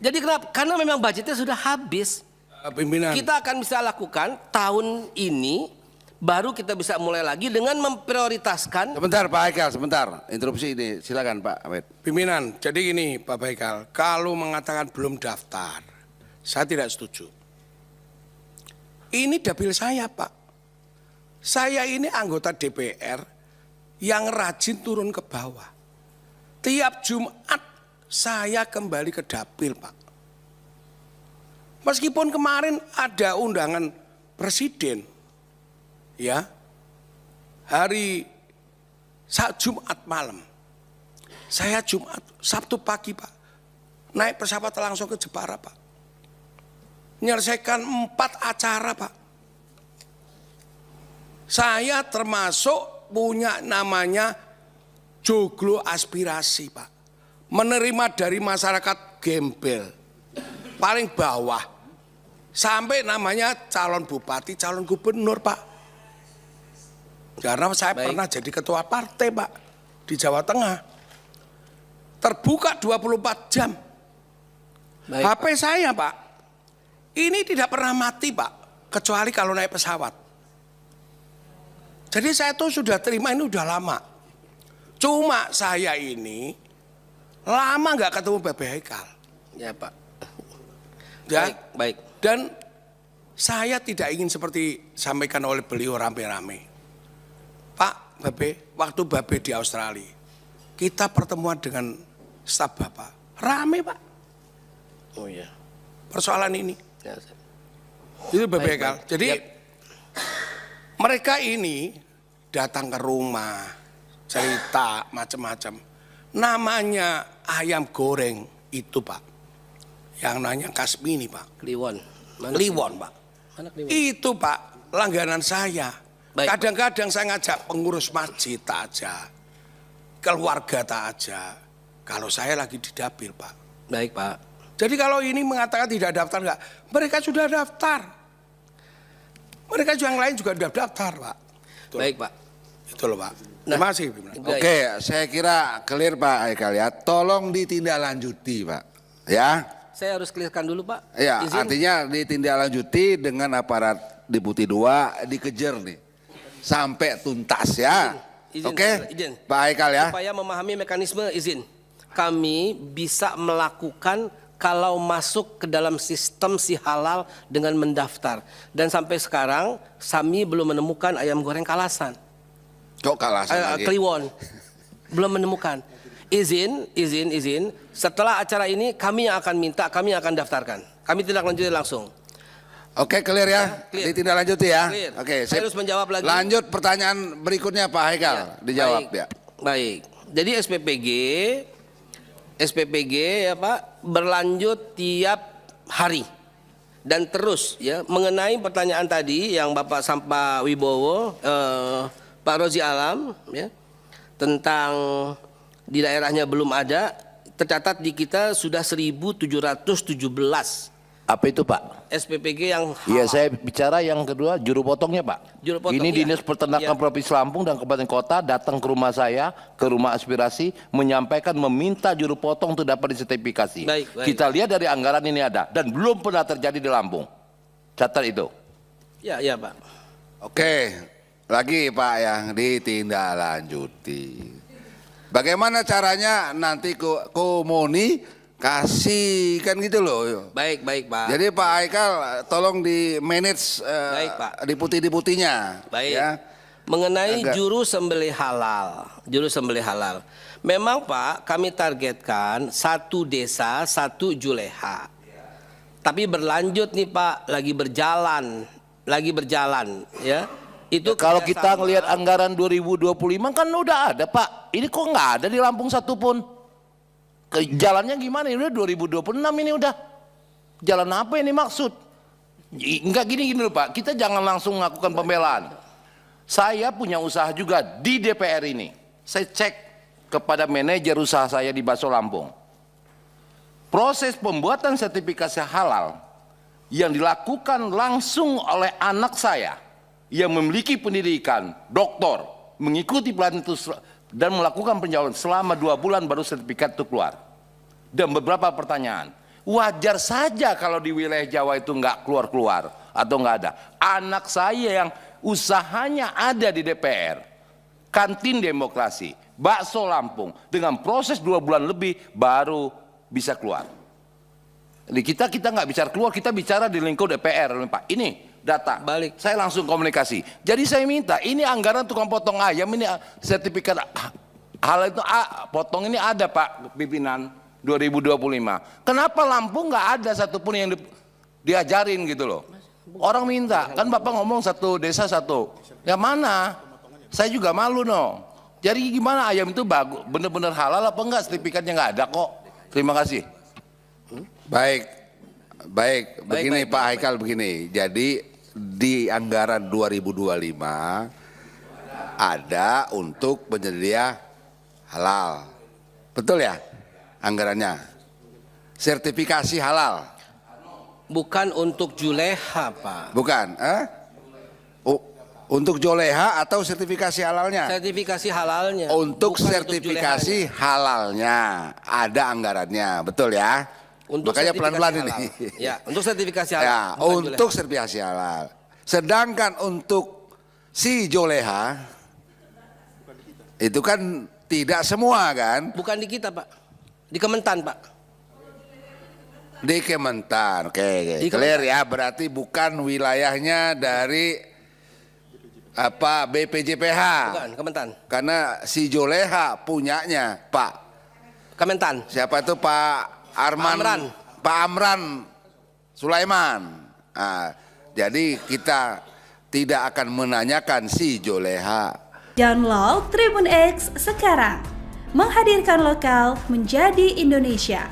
Jadi kenapa? Karena memang budgetnya sudah habis. Pimpinan. Kita akan bisa lakukan tahun ini, baru kita bisa mulai lagi dengan memprioritaskan. Sebentar Pak Haikal, sebentar. Interupsi ini, silakan Pak Ahmed. Pimpinan, jadi gini Pak Baikal, kalau mengatakan belum daftar, saya tidak setuju. Ini dapil saya Pak. Saya ini anggota DPR yang rajin turun ke bawah. Tiap Jumat saya kembali ke dapil Pak. Meskipun kemarin ada undangan presiden, ya, hari Jumat malam. Saya Sabtu pagi Pak, naik pesawat langsung ke Jepara Pak. Menyelesaikan 4 acara Pak. Saya termasuk punya namanya joglo aspirasi Pak. Menerima dari masyarakat gembel, paling bawah. Sampai namanya calon bupati, calon gubernur Pak. Karena saya pernah jadi ketua partai Pak di Jawa Tengah. Terbuka 24 jam. Baik, HP saya Pak, ini tidak pernah mati Pak, kecuali kalau naik pesawat. Jadi saya tuh sudah terima ini udah lama. Cuma saya ini lama nggak ketemu Bapak Haikal. Ya Pak. Ya. Baik. Dan saya tidak ingin seperti sampaikan oleh beliau rame-rame. Pak Babe, waktu Babe di Australia, kita pertemuan dengan staf Bapak. Rame Pak. Oh iya. Persoalan ini. Ya. Itu Babe Baik, Haikal. baik. Jadi Yap. mereka ini datang ke rumah, cerita macam-macam. Namanya ayam goreng itu Pak. Yang nanya Kasmini Pak. Kliwon. Kliwon Pak. Mana Kliwon? Itu Pak langganan saya. Baik, Kadang-kadang saya ngajak pengurus masjid tak aja. Keluarga tak aja. Kalau saya lagi di dapil Pak. Baik Pak. Jadi kalau ini mengatakan tidak daftar enggak. Mereka sudah daftar. Mereka yang lain juga sudah daftar Pak. Betul. Baik Pak. Itu loh Pak. Nah, Terima kasih Pimpinan. Baik. Oke, saya kira clear Pak Haikal ya. Tolong ditindaklanjuti Pak. Ya. Saya harus clearkan dulu Pak. Ya, Izin. artinya ditindaklanjuti dengan aparat Deputi 2 dikejar nih. Sampai tuntas ya. Izin, Oke. izin. Pak Haikal ya. Supaya memahami mekanisme izin. Kami bisa melakukan kalau masuk ke dalam sistem si halal dengan mendaftar. Dan sampai sekarang kami belum menemukan ayam goreng Kalasan. Kok kalasan lagi? Kliwon. Belum menemukan. Izin. Setelah acara ini kami yang akan minta, kami yang akan daftarkan. Kami tidak lanjutin langsung. Oke, clear ya. Clear. Ditindaklanjuti ya. Clear. Oke, Saya sip. harus menjawab lagi. Lanjut pertanyaan berikutnya Pak Haikal. Ya, Dijawab baik, ya. Baik. Jadi SPPG ya Pak berlanjut tiap hari dan terus ya mengenai pertanyaan tadi yang Bapak Sampa Wibowo, Pak Rozi Alam ya tentang di daerahnya belum ada, tercatat di kita sudah 1.717 Apa itu Pak? SPPG yang Iya halal. saya bicara yang kedua juru potongnya Pak. Juru potong, Ini iya. Dinas Peternakan Iya. Provinsi Lampung dan Kabupaten Kota datang ke rumah saya, ke rumah aspirasi, menyampaikan meminta juru potong untuk dapat disertifikasi. Baik, baik. Kita lihat dari anggaran ini ada dan belum pernah terjadi di Lampung. Catat itu. Ya Pak. Oke, lagi Pak yang ditindaklanjuti. Bagaimana caranya nanti Komoni kasih kan gitu loh. Baik Pak. Jadi Pak Haikal tolong di manage Baik, Pak. deputi-deputinya. Baik. Ya. Mengenai Agak- juru sembelih halal. Memang Pak, kami targetkan 1 desa 1 juleha. Tapi berlanjut nih Pak, lagi berjalan ya. Itu Kalau kita kerjasama. ngelihat anggaran 2025 kan udah ada Pak. Ini kok nggak ada di Lampung satupun. Jalannya gimana? Ini udah 2026 ini udah. Jalan apa ini maksud? Enggak gini loh Pak. Kita jangan langsung melakukan pembelaan. Saya punya usaha juga di DPR ini. Saya cek kepada manajer usaha saya di Baso Lampung. Proses pembuatan sertifikasi halal yang dilakukan langsung oleh anak saya yang memiliki pendidikan doktor, mengikuti pelatihan itu dan melakukan penjauhan selama 2 bulan baru sertifikat itu keluar. Dan beberapa pertanyaan, Wajar saja kalau di wilayah Jawa itu nggak keluar-keluar atau nggak ada. Anak saya yang usahanya ada di DPR, kantin demokrasi, bakso Lampung, dengan proses 2 bulan lebih baru bisa keluar. Jadi kita nggak bicara keluar, kita bicara di lingkup DPR, Pak. Ini data. Balik. Saya langsung komunikasi. Jadi saya minta, ini anggaran tukang potong ayam, ini sertifikat hal itu potong ini ada Pak pimpinan 2025. Kenapa Lampung nggak ada satupun yang diajarin gitu loh? Orang minta, kan Bapak ngomong satu desa satu. Ya mana? Saya juga malu no. Jadi gimana ayam itu bagus, bener-bener halal apa enggak? Sertifikatnya nggak ada kok. Terima kasih. Baik, begini Pak Haikal begini. Jadi di anggaran 2025 ada untuk penyedia halal. Betul ya? Anggarannya. Sertifikasi halal. Bukan untuk juleha, Pak. Bukan, untuk joleha atau sertifikasi halalnya? Sertifikasi halalnya. Untuk bukan sertifikasi halalnya ada anggarannya, betul ya? Untuk Makanya sertifikasi pelan-pelan ini. halal. Ya, untuk sertifikasi halal. Ya, bukan untuk juleha. sertifikasi halal. Sedangkan untuk si joleha itu kan tidak semua kan? Bukan di kita, Pak. Di Kementan, Pak. Di Kementan. Oke. Di Clear ya, berarti bukan wilayahnya dari BPJPH. Bukan, Kementan. Karena si joleha punyanya Pak. Kementan. Siapa itu Pak Arman? Pak Amran Sulaiman. Nah, jadi kita tidak akan menanyakan si joleha. Download Tribun X sekarang. Menghadirkan lokal menjadi Indonesia.